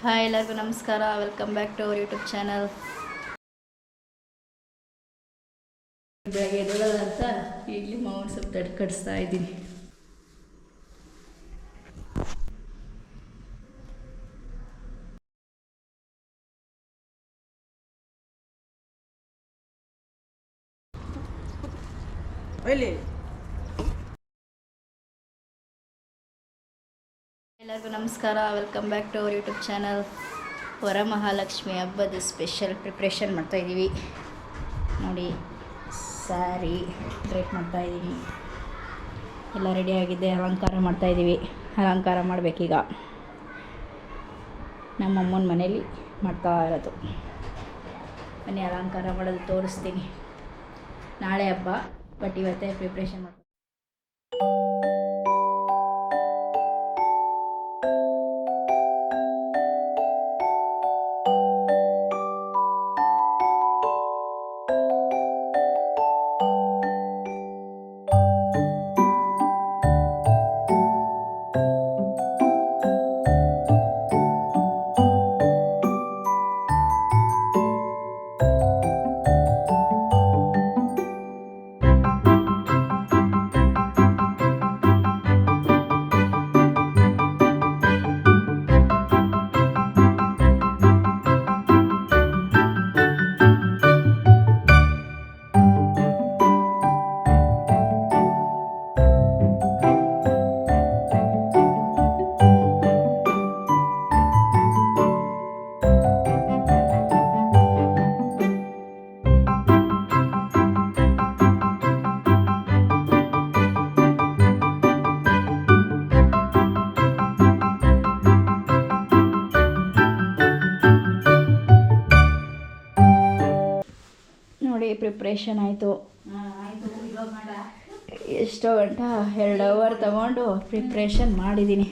Hi ಎಲ್ಲರಿಗೂ ನಮಸ್ಕಾರ. Welcome back to our YouTube channel. ಬೆಳಗ್ಗೆ ಎದ್ದೇಳಲ್ಲ ಅಂತ ಈಗಲೇ ಮಾವಿನ ಸೊಪ್ಪು ತಟ್ಟು ಕಡಿಸ್ತಾ ಇದ್ದೀನಿ. ಎಲ್ಲರಿಗೂ ನಮಸ್ಕಾರ. Welcome back to our YouTube channel. Varamahalakshmi ಹಬ್ಬದ ಸ್ಪೆಷಲ್ ಪ್ರಿಪ್ರೇಷನ್ ಮಾಡ್ತಾಯಿದ್ದೀವಿ ನೋಡಿ. ಸ್ಯಾರಿ ಡ್ರೇಪ್ ಮಾಡ್ತಾಯಿದ್ದೀನಿ. ಎಲ್ಲ ರೆಡಿಯಾಗಿದೆ. ಅಲಂಕಾರ ಮಾಡ್ತಾಯಿದ್ದೀವಿ. ಅಲಂಕಾರ ಮಾಡಬೇಕೀಗ. ನಮ್ಮಮ್ಮನ ಮನೇಲಿ ಮಾಡ್ತಾ ಇರೋದು. ಬನ್ನಿ ಅಲಂಕಾರ ಮಾಡೋದು ತೋರಿಸ್ತೀನಿ. ನಾಳೆ ಹಬ್ಬ, ಬಟ್ ಇವತ್ತೇ ಪ್ರಿಪ್ರೇಷನ್ ಮಾಡ್ತೀನಿ. ನೋಡಿ ಪ್ರಿಪ್ರೇಷನ್ ಆಯಿತು. ಎಷ್ಟೋ ಗಂಟ 2 ಅವರ್ ತಗೊಂಡು ಪ್ರಿಪ್ರೇಷನ್ ಮಾಡಿದ್ದೀನಿ.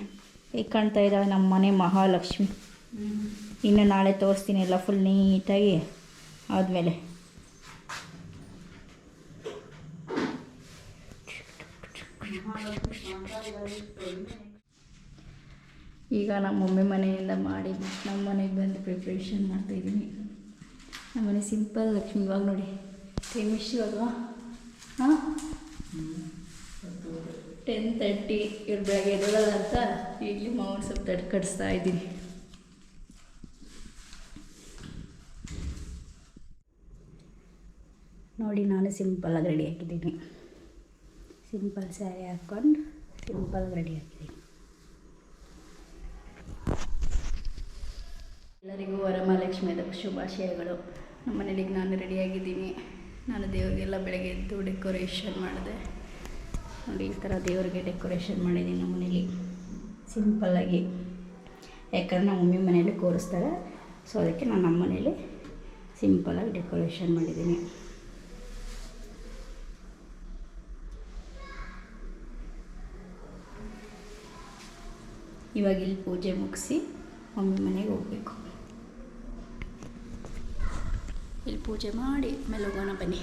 ಈಗ ಕಾಣ್ತಾ ಇದ್ದಾಳೆ ನಮ್ಮ ಮನೆ ಮಹಾಲಕ್ಷ್ಮಿ. ಇನ್ನು ನಾಳೆ ತೋರಿಸ್ತೀನಿ ಎಲ್ಲ ಫುಲ್ ನೀಟಾಗಿ ಆದಮೇಲೆ. ಈಗ ನಮ್ಮ ಮಮ್ಮಿ ಮನೆಯಿಂದ ಮಾಡಿ ನಮ್ಮ ಮನೆಗೆ ಬಂದು ಪ್ರಿಪ್ರೇಷನ್ ಮಾಡ್ತಾಯಿದ್ದೀನಿ. ನಮ್ಮನೆ ಸಿಂಪಲ್ ಲಕ್ಷ್ಮಿ. ಇವಾಗ ನೋಡಿ ಟೈಮ್ ಎಷ್ಟು ಇವಾಗವಾ? ಹಾಂ 10:30. ಇವ್ರು ಬೆಳಗ್ಗೆ ಎದ್ದೇಳಲ್ಲ ಅಂತ ಈಗಲೇ ಮಾವಿನ ಸೊಪ್ಪು ತಟ್ಟು ಕಡಿಸ್ತಾ ಇದ್ದೀನಿ. ನೋಡಿ ನಾನು ಸಿಂಪಲಾಗಿ ರೆಡಿ ಹಾಕಿದ್ದೀನಿ. ಸಿಂಪಲ್ ಸ್ಯಾರಿ ಹಾಕ್ಕೊಂಡು ಸಿಂಪಲಾಗಿ ರೆಡಿ ಹಾಕಿದ್ದೀನಿ. ಎಲ್ಲರಿಗೂ ವರಮಹಾಲಕ್ಷ್ಮಿ ಹಬ್ಬದ ಶುಭಾಶಯಗಳು. ನಮ್ಮ ಮನೇಲಿ ನಾನು ರೆಡಿಯಾಗಿದ್ದೀನಿ. ನಾನು ದೇವರಿಗೆಲ್ಲ ಬೆಳಗ್ಗೆ ಎದ್ದು ಡೆಕೋರೇಷನ್ ಮಾಡಿದೆ ನೋಡಿ. ಈ ಥರ ದೇವರಿಗೆ ಡೆಕೋರೇಷನ್ ಮಾಡಿದ್ದೀನಿ ನಮ್ಮ ಮನೇಲಿ ಸಿಂಪಲ್ಲಾಗಿ. ಯಾಕಂದರೆ ನಮ್ಮ ಮಮ್ಮಿ ಮನೇಲಿ ಕೂರಿಸ್ತಾರೆ, ಸೊ ಅದಕ್ಕೆ ನಾನು ನಮ್ಮ ಮನೇಲಿ ಸಿಂಪಲ್ಲಾಗಿ ಡೆಕೋರೇಷನ್ ಮಾಡಿದ್ದೀನಿ. ಇವಾಗ ಇಲ್ಲಿ ಪೂಜೆ ಮುಗಿಸಿ ಮಮ್ಮಿ ಮನೆಗೆ ಹೋಗಬೇಕು. ಇಲ್ಲಿ ಪೂಜೆ ಮಾಡಿ ಆಮೇಲೆ ಹೋಗೋಣ ಬನ್ನಿ.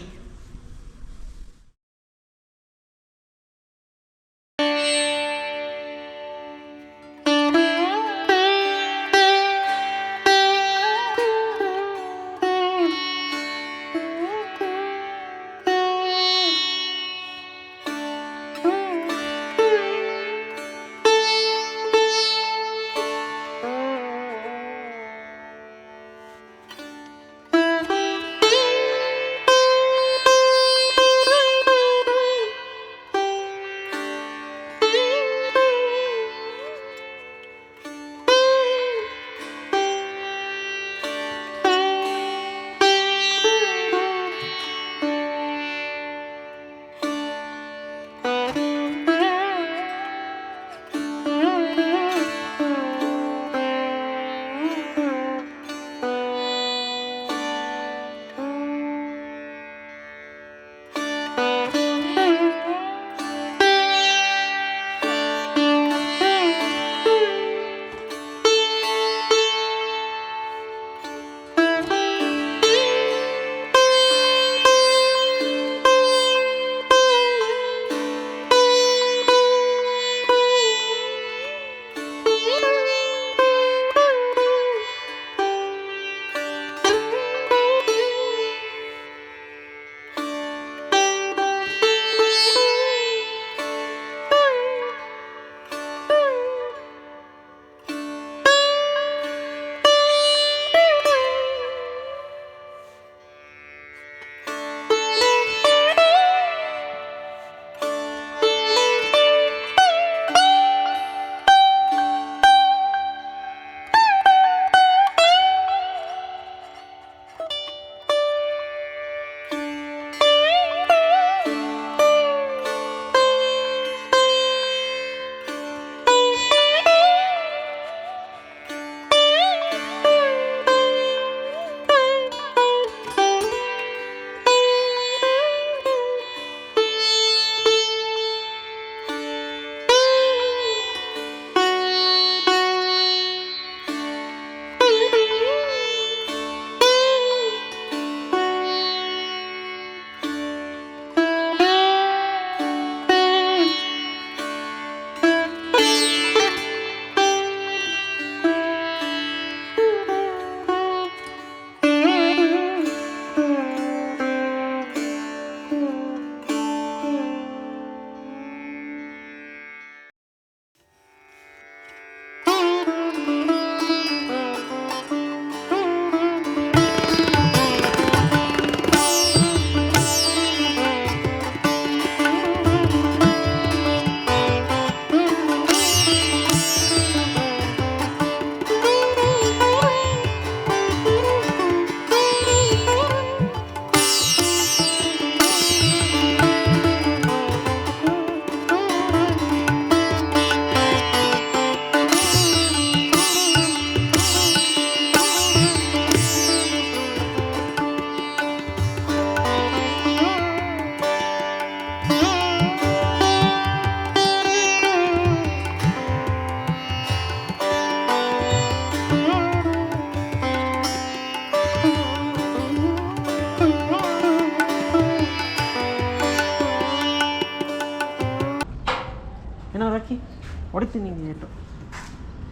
ಹೊಡಿತೀನಿ ನಿಂಗೆ ಏಟು.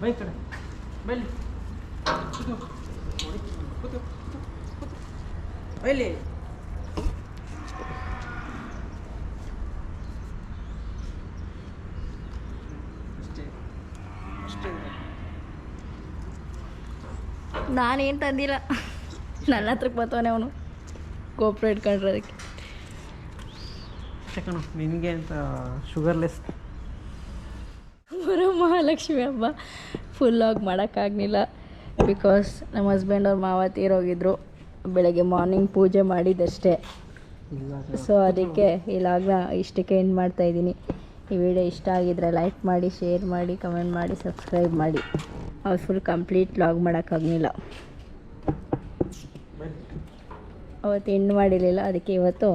ಬೈ ಕಡೆ ಬೈಲಿ ಬೈಲಿ. ಅಷ್ಟೇ ಅಷ್ಟೇ. ನಾನೇನು ತಂದಿಲ್ಲ, ನನ್ನ ಹತ್ರಕ್ಕೆ ಬರ್ತಾನೆ ಅವನು ಗೋಪುರ ಇಟ್ಕೊಂಡ್ರೆ ಅದಕ್ಕೆ. ಕಣೋ ನಿನಗೆ ಅಂತ ಶುಗರ್ಲೆಸ್. ಬರೋ ಮಹಾಲಕ್ಷ್ಮಿ ಹಬ್ಬ ಫುಲ್ಲಾಗಿ ಮಾಡೋಕ್ಕಾಗಲಿಲ್ಲ, ಬಿಕಾಸ್ ನಮ್ಮ ಹಸ್ಬೆಂಡ್ ಅವ್ರ ಮಾವ ತೀರೋಗಿದ್ರು. ಬೆಳಗ್ಗೆ ಮಾರ್ನಿಂಗ್ ಪೂಜೆ ಮಾಡಿದ್ದಷ್ಟೇ. ಸೊ ಅದಕ್ಕೆ ಈ ಲಾಗ್ನ ಇಷ್ಟಕ್ಕೆ ಎಂಡ್ ಮಾಡ್ತಾಯಿದ್ದೀನಿ. ಈ ವಿಡಿಯೋ ಇಷ್ಟ ಆಗಿದ್ರೆ ಲೈಕ್ ಮಾಡಿ, ಶೇರ್ ಮಾಡಿ, ಕಮೆಂಟ್ ಮಾಡಿ, ಸಬ್ಸ್ಕ್ರೈಬ್ ಮಾಡಿ. ಅವ್ರು ಫುಲ್ ಕಂಪ್ಲೀಟ್ ಲಾಗ್ ಮಾಡೋಕ್ಕಾಗಲಿಲ್ಲ, ಅವತ್ತು ಎಂಡ್ ಮಾಡಿರಲಿಲ್ಲ. ಅದಕ್ಕೆ ಇವತ್ತು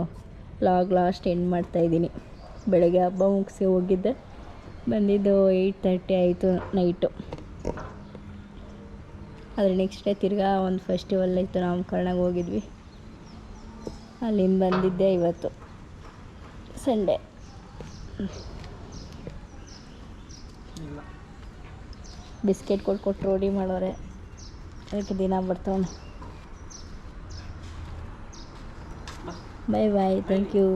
ಲಾಗ್ ಲಾಸ್ಟ್ ಎಂಡ್ ಮಾಡ್ತಾಯಿದ್ದೀನಿ. ಬೆಳಗ್ಗೆ ಹಬ್ಬ ಮುಗಿಸಿ ಹೋಗಿದ್ದೆ, ಬಂದಿದ್ದು 8:30 ಆಯಿತು ನೈಟು. ಆದರೆ ನೆಕ್ಸ್ಟ್ ಡೇ ತಿರ್ಗಾ ಒಂದು ಫೆಸ್ಟಿವಲ್ ಇತ್ತು, ನಾಮಕರಣಕ್ಕೆ ಹೋಗಿದ್ವಿ. ಅಲ್ಲಿಂದ ಬಂದಿದ್ದೆ ಇವತ್ತು ಸಂಡೇ. ಬಿಸ್ಕೆಟ್ ಕೊಟ್ಟು ರೋಡಿ ಮಾಡೋರೆ, ಅದಕ್ಕೆ ದಿನ ಬರ್ತಾವನೆ. ಬಾಯ್ ಬಾಯ್, ಥ್ಯಾಂಕ್ ಯು.